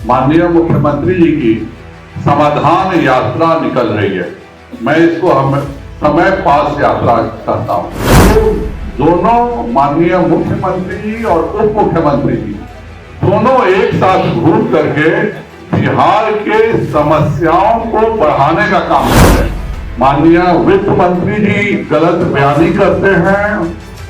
माननीय मुख्यमंत्री जी की समाधान यात्रा निकल रही है। मैं इसको समय पास यात्रा कहता हूँ। तो दोनों माननीय मुख्यमंत्री जी और उप मुख्यमंत्री जी दोनों एक साथ घूम करके बिहार के समस्याओं को बढ़ाने का काम कर रहे हैं। माननीय वित्त मंत्री जी गलत बयानी करते हैं,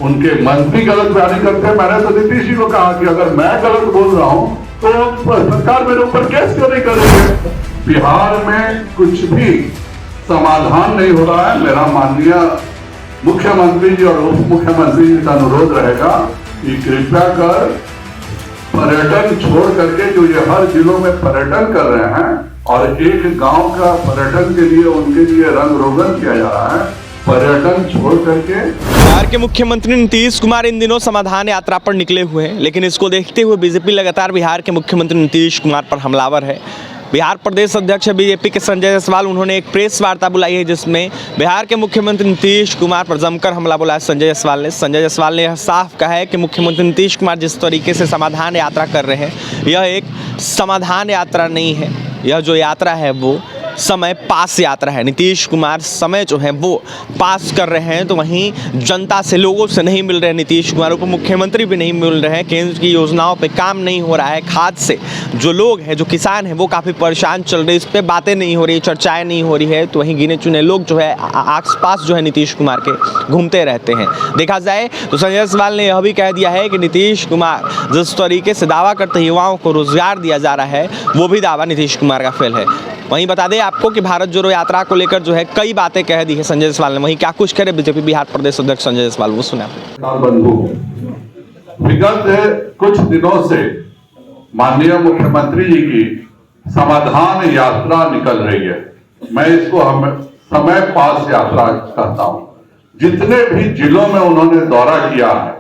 उनके मंत्री गलत बयानी करते हैं। मैंने तो नीतीश जी को कहा कि अगर मैं गलत बोल रहा हूं तो सरकार मेरे ऊपर केस क्यों नहीं कर रही है। बिहार में कुछ भी समाधान नहीं हो रहा है। मेरा माननीय मुख्यमंत्री जी और उप मुख्यमंत्री जी का अनुरोध रहेगा कि कृपया कर पर्यटन छोड़ करके जो ये हर जिलों में पर्यटन कर रहे हैं और एक गांव का पर्यटन के लिए उनके लिए रंग रोगन किया जा रहा है, पर्यटन छोड़ करके। बिहार के मुख्यमंत्री नीतीश कुमार इन दिनों समाधान यात्रा पर निकले हुए हैं, लेकिन इसको देखते हुए बीजेपी लगातार बिहार के मुख्यमंत्री नीतीश कुमार पर हमलावर है। बिहार प्रदेश अध्यक्ष बीजेपी के संजय जायसवाल उन्होंने एक प्रेस वार्ता बुलाई है, जिसमें बिहार के मुख्यमंत्री नीतीश कुमार पर जमकर हमला बोला है संजय जायसवाल ने यह साफ कहा है कि मुख्यमंत्री नीतीश कुमार जिस तरीके से समाधान यात्रा कर रहे हैं, यह एक समाधान यात्रा नहीं है। यह जो यात्रा है वो समय पास यात्रा है। नीतीश कुमार समय जो है वो पास कर रहे हैं, तो वहीं जनता से, लोगों से नहीं मिल रहे। नीतीश कुमार उप मुख्यमंत्री भी नहीं मिल रहे हैं। केंद्र की योजनाओं पे काम नहीं हो रहा है। खाद से जो लोग हैं, जो किसान हैं, वो काफ़ी परेशान चल रहे हैं। इस पर बातें नहीं हो रही, चर्चाएं नहीं हो रही है। तो वहीं गिने चुने लोग जो है आस पास जो है नीतीश कुमार के घूमते रहते हैं। देखा जाए तो संजय जायसवाल ने यह भी कह दिया है कि नीतीश कुमार जिस तरीके से दावा करते युवाओं को रोजगार दिया जा रहा है, वो भी दावा नीतीश कुमार का फेल है। वहीं बता दें आपको कि भारत जोड़ो यात्रा को लेकर जो है कई बातें कह दी है संजय जायसवाल ने। वहीं क्या कुछ करे बीजेपी बिहार प्रदेश अध्यक्ष संजय जायसवाल, वो सुना। विगत कुछ दिनों से माननीय मुख्यमंत्री जी की समाधान यात्रा निकल रही है। मैं इसको समय पास यात्रा कहता हूं। जितने भी जिलों में उन्होंने दौरा किया है,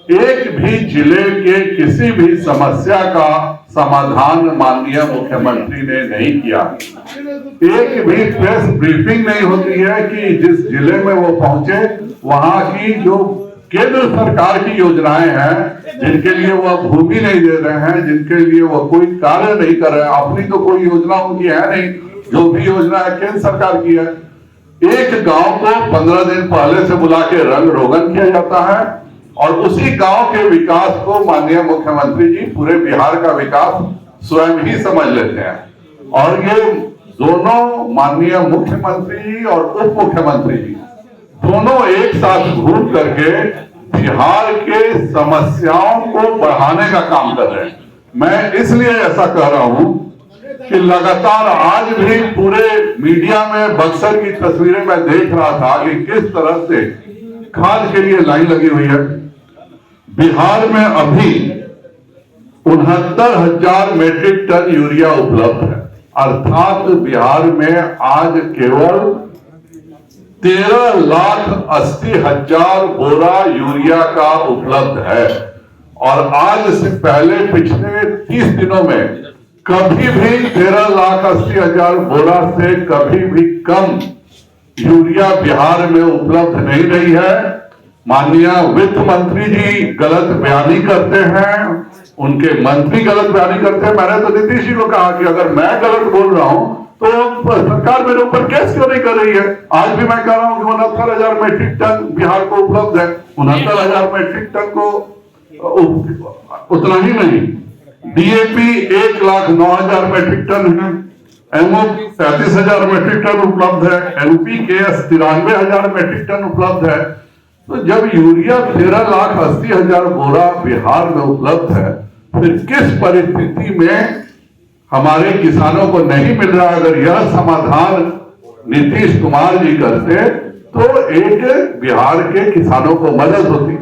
एक भी जिले के किसी भी समस्या का समाधान माननीय मुख्यमंत्री ने नहीं किया। एक भी प्रेस ब्रीफिंग नहीं होती है कि जिस जिले में वो पहुंचे वहां की जो केंद्र सरकार की योजनाएं हैं, जिनके लिए वो भूमि नहीं दे रहे हैं, जिनके लिए वो कोई कार्य नहीं कर रहे हैं, अपनी तो कोई योजना उनकी है नहीं, जो भी योजना है केंद्र सरकार की है। एक गांव को 15 दिन पहले से बुला के रंग रोगन किया जाता है और उसी गांव के विकास को माननीय मुख्यमंत्री जी पूरे बिहार का विकास स्वयं ही समझ लेते हैं। और ये दोनों माननीय मुख्यमंत्री जी और उप मुख्यमंत्री जी दोनों एक साथ घूम करके बिहार के समस्याओं को बढ़ाने का काम कर रहे हैं। मैं इसलिए ऐसा कह रहा हूं कि लगातार आज भी पूरे मीडिया में बक्सर की तस्वीरें मैं देख रहा था कि किस तरह से खाद के लिए लाइन लगी हुई है। बिहार में अभी 69,000 मेट्रिक टन यूरिया उपलब्ध है, अर्थात बिहार में आज केवल 13,80,000 बोरा यूरिया का उपलब्ध है। और आज से पहले पिछले 30 दिनों में कभी भी 13,80,000 बोरा से कभी भी कम यूरिया बिहार में उपलब्ध नहीं रही है। माननीय वित्त मंत्री जी गलत बयानी करते हैं, उनके मंत्री गलत बयानी करते हैं। मैंने तो नीतीश जी को कहा कि अगर मैं गलत बोल रहा हूं तो सरकार मेरे ऊपर केस क्यों नहीं कर रही है। आज भी मैं कह रहा हूं कि 69,000 मेट्रिक टन बिहार को उपलब्ध है। 69,000 मेट्रिक टन को उतना ही नहीं, डीएपी 1,09,000 मेट्रिक टन है, एमओ 37,000 मेट्रिक टन उपलब्ध है, एनपीकेएस 93,000 मेट्रिक टन उपलब्ध है। तो जब यूरिया 13,80,000 बोरा बिहार में उपलब्ध है, फिर किस परिस्थिति में हमारे किसानों को नहीं मिल रहा। अगर यह समाधान नीतीश कुमार जी करते तो एक बिहार के किसानों को मदद होती।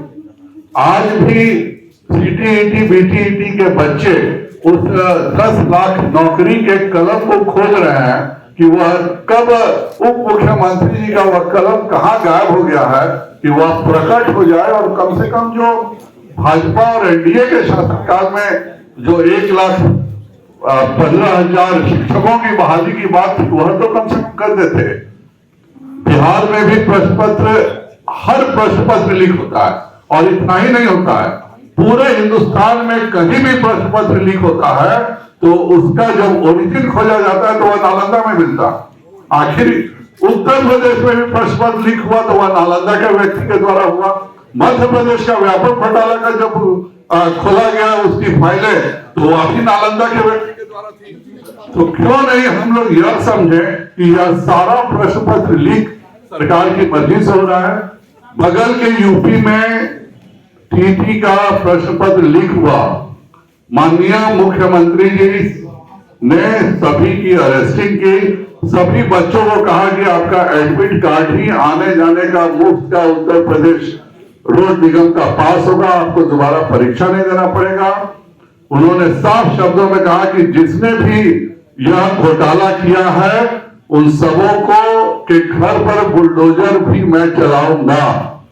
आज भी सीटीईटी बीटीईटी के बच्चे उस 10 लाख नौकरी के कलम को खोज रहे हैं कि वह कब उप मुख्यमंत्री जी का वह कलम कहां गायब हो गया है कि वह प्रकट हो जाए। और कम से कम जो भाजपा और एनडीए के शासनकाल में जो 1,15,000 शिक्षकों की बहाली की बात थी, वह तो कम से कम कर देते। बिहार में भी प्रश्न पत्र, हर प्रश्न पत्र लीक होता है। और इतना ही नहीं होता है, पूरे हिंदुस्तान में कहीं भी प्रश्न पत्र लीक होता है तो उसका जब ओरिजिन खोजा जाता है तो वह नालंदा में मिलता। आखिर उत्तर प्रदेश में भी प्रश्न पत्र लीक हुआ तो वह नालंदा के व्यक्ति के द्वारा हुआ। मध्य प्रदेश का व्यापक घोटाला का जब खोला गया उसकी फाइलें तो वह भी नालंदा के व्यक्ति के द्वारा थी। तो क्यों नहीं हम लोग यह समझे कि यह सारा प्रश्न पत्र लीक सरकार की मर्जी से हो रहा है। बगल के यूपी में टीटी का प्रश्न पत्र लीक हुआ, माननीय मुख्यमंत्री जी ने सभी की अरेस्टिंग की, सभी बच्चों को कहा कि आपका एडमिट कार्ड ही आने जाने का मुफ्त का उत्तर प्रदेश रोड निगम का पास होगा, आपको दोबारा परीक्षा नहीं देना पड़ेगा। उन्होंने साफ शब्दों में कहा कि जिसने भी यह घोटाला किया है उन सबों को के घर पर बुलडोजर भी मैं चलाऊंगा,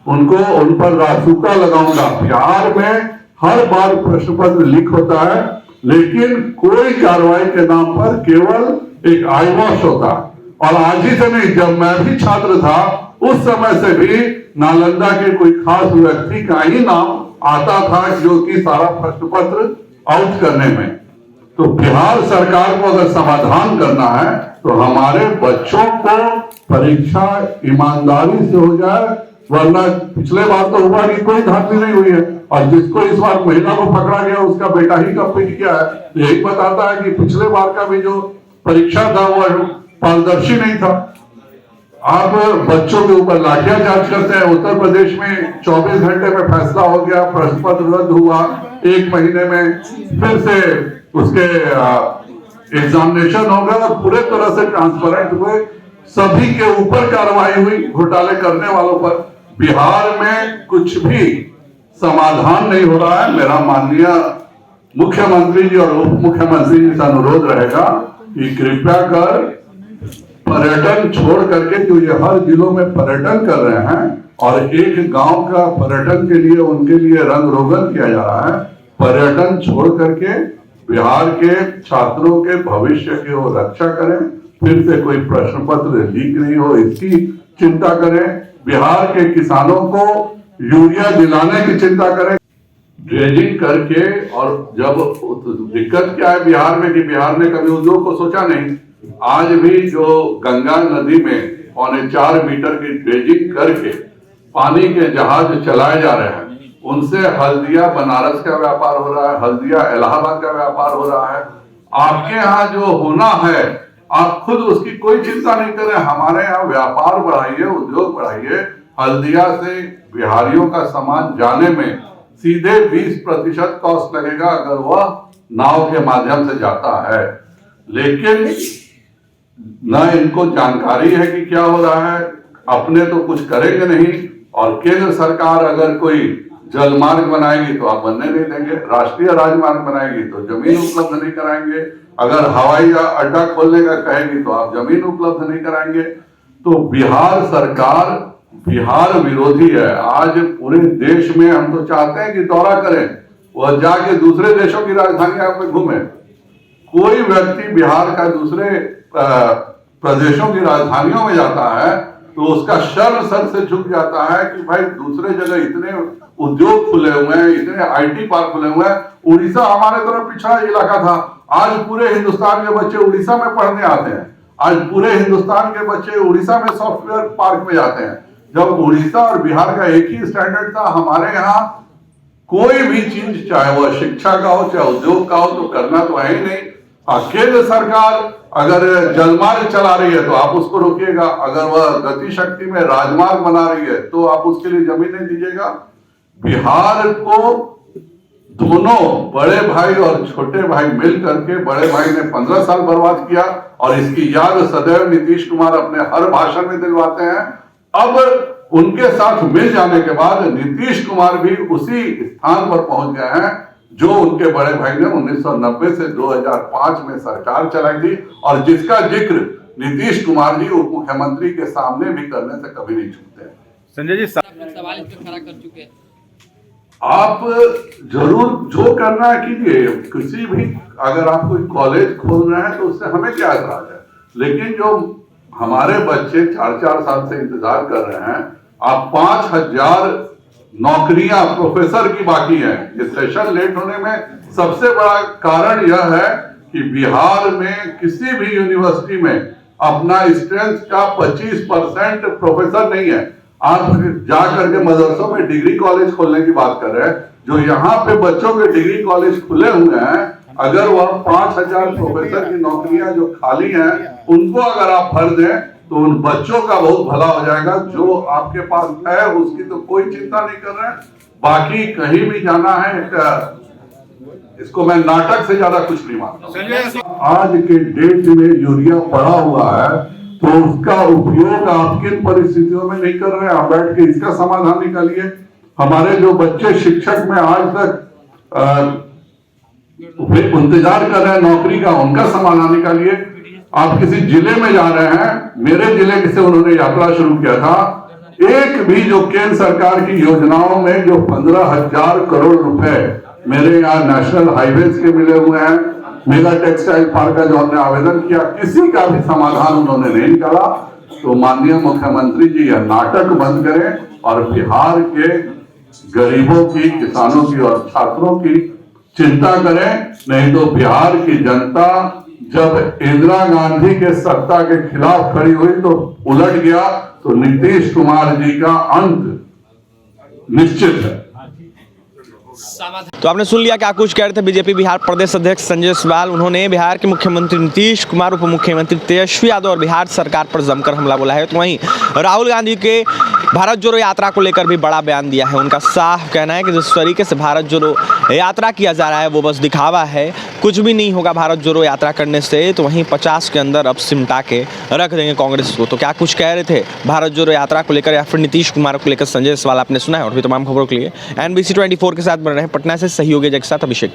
उनको उन पर रासुका लगाऊंगा। बिहार में हर बार प्रश्न पत्र लीक होता है लेकिन कोई कार्रवाई के नाम पर केवल एक आई वॉश होता है। और आज ही से नहीं, जब मैं भी छात्र था उस समय से भी नालंदा के कोई खास व्यक्ति का ही नाम आता था जो कि सारा प्रश्न पत्र आउट करने में। तो बिहार सरकार को अगर समाधान करना है तो हमारे बच्चों को परीक्षा ईमानदारी से हो जाए, वरना पिछले बार तो हुआ कि कोई धांधली नहीं हुई है और जिसको इस बार महिला को पकड़ा गया उसका बेटा ही कंप्लीट किया है। यही बताता है कि पिछले बार का भी जो परीक्षा था वह पारदर्शी नहीं था। आप बच्चों के ऊपर लाठियाचार्ज करते हैं। उत्तर प्रदेश में 24 घंटे में फैसला हो गया, प्रश्न पत्र रद्द हुआ, 1 महीने में फिर से उसके एग्जामिनेशन हो गया और पूरे तरह से ट्रांसपेरेंट हुए, सभी के ऊपर कार्रवाई हुई घोटाले करने वालों पर। बिहार में कुछ भी समाधान नहीं हो रहा है। मेरा माननीय मुख्यमंत्री जी और उप मुख्यमंत्री जी से अनुरोध रहेगा कि कृपया कर पर्यटन छोड़ करके, जो ये हर जिलों में पर्यटन कर रहे हैं और एक गांव का पर्यटन के लिए उनके लिए रंग रोगन किया जा रहा है, पर्यटन छोड़ करके बिहार के छात्रों के भविष्य की वो रक्षा करें, फिर से कोई प्रश्न पत्र लीक नहीं हो इसकी चिंता करें, बिहार के किसानों को यूरिया दिलाने की चिंता करें। ड्रेजिंग करके, और जब दिक्कत क्या है बिहार में कि बिहार ने कभी उद्योग को सोचा नहीं। आज भी जो गंगा नदी में 4.25 मीटर की ड्रेजिंग करके पानी के जहाज चलाए जा रहे हैं, उनसे हल्दिया बनारस का व्यापार हो रहा है, हल्दिया इलाहाबाद का व्यापार हो रहा है। आपके यहाँ जो होना है आप खुद उसकी कोई चिंता नहीं करें, हमारे यहाँ व्यापार बढ़ाइए, उद्योग बढ़ाइए। हल्दिया से बिहारियों का सामान जाने में सीधे 20% कॉस्ट लगेगा अगर वह नाव के माध्यम से जाता है, लेकिन न इनको जानकारी है कि क्या हो रहा है, अपने तो कुछ करेंगे नहीं। और केंद्र सरकार अगर कोई जल मार्ग बनाएगी तो आप बनने नहीं देंगे, राष्ट्रीय राजमार्ग बनाएगी तो जमीन उपलब्ध नहीं कराएंगे, अगर हवाई अड्डा खोलने का कहेगी तो आप जमीन उपलब्ध नहीं कराएंगे। तो बिहार सरकार बिहार विरोधी है। आज पूरे देश में हम तो चाहते हैं कि दौरा करें, वह जाके दूसरे देशों की राजधानियां पे घूमे। कोई व्यक्ति बिहार का दूसरे प्रदेशों की राजधानियों में जाता है तो उसका शर्म सर से झुक जाता है कि भाई दूसरे जगह इतने उद्योग खुले हुए हैं, इतने आईटी पार्क खुले हुए हैं। उड़ीसा हमारे तरफ पिछड़ा इलाका था, आज पूरे हिंदुस्तान के बच्चे उड़ीसा में पढ़ने आते हैं। आज पूरे हिंदुस्तान के बच्चे उड़ीसा में सॉफ्टवेयर पार्क में जाते हैं, जब उड़ीसा और बिहार का एक ही स्टैंडर्ड था। हमारे यहाँ कोई भी चीज, चाहे वह शिक्षा का हो चाहे उद्योग का हो, तो करना तो है ही नहीं। केंद्र सरकार अगर जलमार्ग चला रही है तो आप उसको रोकिएगा, अगर वह गति शक्ति में राजमार्ग बना रही है तो आप उसके लिए जमीन नहीं दीजिएगा। बिहार को दोनों बड़े भाई और छोटे भाई मिल करके, बड़े भाई ने 15 साल बर्बाद किया और इसकी याद सदैव नीतीश कुमार अपने हर भाषण में दिलवाते हैं। अब उनके साथ मिल जाने के बाद नीतीश कुमार भी उसी स्थान पर पहुंच गए हैं जो उनके बड़े भाई ने 1990 से 2005 में सरकार चलाई थी और जिसका जिक्र नीतीश कुमार जी उप मुख्यमंत्री के सामने भी करने से कभी नहीं छूटते। संजय जी सवाल इस पे खड़ा कर चुके हैं। आप जरूर जो करना है कीजिए, किसी भी अगर आप कोई कॉलेज खोल रहे हैं तो उससे हमें क्या एतराज है, लेकिन जो हमारे बच्चे 4-4 साल से इंतजार कर रहे हैं, आप 5000 नौकरियां प्रोफेसर की बाकी हैं। ये सेशन लेट होने में सबसे बड़ा कारण यह है कि बिहार में किसी भी यूनिवर्सिटी में अपना स्ट्रेंथ का 25% प्रोफेसर नहीं है। आप जा करके मदरसों में डिग्री कॉलेज खोलने की बात कर रहे हैं। जो यहाँ पे बच्चों के डिग्री कॉलेज खुले हुए हैं, अगर वह 5000 प्रोफेसर की नौकरियां जो खाली हैं उनको अगर आप भर दें तो उन बच्चों का बहुत भला हो जाएगा। जो आपके पास है उसकी तो कोई चिंता नहीं कर रहे हैं। बाकी कहीं भी जाना है, इसको मैं नाटक से ज्यादा कुछ नहीं मानता। आज के डेट में यूरिया पड़ा हुआ है तो उसका उपयोग आप किन परिस्थितियों में नहीं कर रहे हैं? आप बैठ के इसका समाधान निकालिए। हमारे जो बच्चे शिक्षक में आज तक इंतजार कर रहे हैं नौकरी का, उनका समाधान निकालिए। आप किसी जिले में जा रहे हैं, मेरे जिले से उन्होंने यात्रा शुरू किया था, एक भी जो केंद्र सरकार की योजनाओं में जो 15,000 करोड़ रुपए मेरे यहाँ नेशनल हाईवेज के मिले हुए हैं, मेगा टेक्सटाइल पार्क का जो हमने आवेदन किया, किसी का भी समाधान उन्होंने नहीं निकाला। तो माननीय मुख्यमंत्री जी यह नाटक बंद करें और बिहार के गरीबों की, किसानों की और छात्रों की चिंता करें। नहीं तो बिहार की जनता जब इंदिरा गांधी के सत्ता के खिलाफ खड़ी हुई तो उलट गया, तो नीतीश कुमार जी का अंत निश्चित है। तो आपने सुन लिया क्या कुछ कह रहे थे बीजेपी बिहार प्रदेश अध्यक्ष संजय जायसवाल। उन्होंने बिहार के मुख्यमंत्री नीतीश कुमार, उप मुख्यमंत्री तेजस्वी यादव और बिहार सरकार पर जमकर हमला बोला है। तो वहीं राहुल गांधी के भारत जोड़ो यात्रा को लेकर भी बड़ा बयान दिया है। उनका साफ कहना है कि जिस तरीके से भारत जोड़ो यात्रा किया जा रहा है वो बस दिखावा है, कुछ भी नहीं होगा भारत जोड़ो यात्रा करने से। तो वहीं 50 के अंदर अब सिमटा के रख देंगे कांग्रेस को। तो क्या कुछ कह रहे थे भारत जोड़ो यात्रा को लेकर या फिर नीतीश कुमार को लेकर संजय जायसवाल, आपने सुना है। और भी तमाम खबरों के लिए NBC 24 के साथ बन रहे हैं पटना से सहयोगी के साथ अभिषेक।